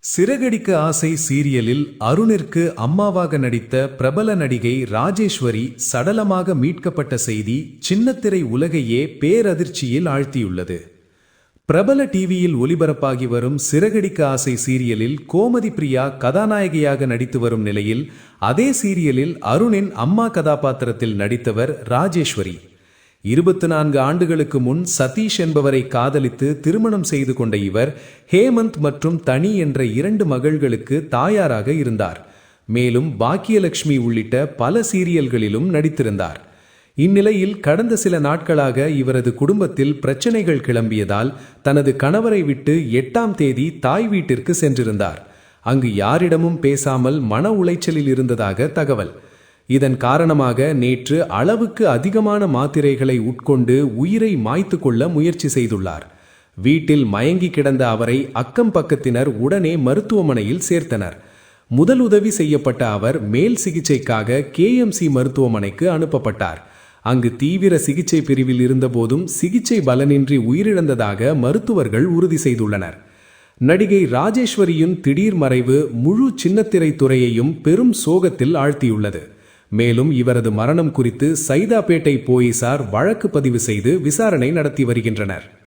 சிறகடிக்க ஆசை சீரியலில் அருணிற்கு அம்மாவாக நடித்த பிரபல நடிகை ராஜேஸ்வரி சடலமாக மீட்கப்பட்ட செய்தி சின்னத்திரை உலகையே பேரதிர்ச்சியில் ஆழ்த்தியுள்ளது. பிரபல டிவியில் ஒளிபரப்பாகி வரும் சிறகடிக்க ஆசை சீரியலில் கோமதி பிரியா கதாநாயகியாக நடித்து வரும் நிலையில் அதே சீரியலில் அருணின் அம்மா கதாபாத்திரத்தில் நடித்தவர் ராஜேஸ்வரி. 24 ஆண்டுகளுக்கு முன் சதீஷ் என்பவரை காதலித்து திருமணம் செய்து கொண்ட இவர் ஹேமந்த் மற்றும் தனி என்ற 2 மகள்களுக்கு தாயாராக இருந்தார். மேலும் பாக்கியலட்சுமி உள்ளிட்ட பல சீரியல்களிலும் நடித்திருந்தார். இந்நிலையில் கடந்த சில நாட்களாக இவரது குடும்பத்தில் பிரச்சனைகள் கிளம்பியதால் தனது கணவரை விட்டு 8ஆம் தேதி தாய் வீட்டிற்கு சென்றிருந்தார். அங்கு யாரிடமும் பேசாமல் மன உளைச்சலில் இருந்ததாக தகவல். இதன் காரணமாக நேற்று அளவுக்கு அதிகமான மாத்திரைகளை உட்கொண்டு உயிரை மாய்த்து கொள்ள முயற்சி செய்துள்ளார். வீட்டில் மயங்கி கிடந்த அவரை அக்கம் பக்கத்தினர் உடனே மருத்துவமனையில் சேர்த்தனர். முதலுதவி செய்யப்பட்ட அவர் மேல் சிகிச்சைக்காக KMC மருத்துவமனைக்கு அனுப்பப்பட்டார். அங்கு தீவிர சிகிச்சை பிரிவில் இருந்தபோதும் சிகிச்சை பலனின்றி உயிரிழந்ததாக மருத்துவர்கள் உறுதி செய்துள்ளனர். நடிகை ராஜேஸ்வரியின் திடீர் மறைவு முழு சின்னத்திரை துறையையும் பெரும் சோகத்தில் ஆழ்த்தியுள்ளது. மேலும் இவரது மரணம் குறித்து சைதாப்பேட்டை போலீசார் வழக்கு பதிவு செய்து விசாரணை நடத்தி வருகின்றனர்.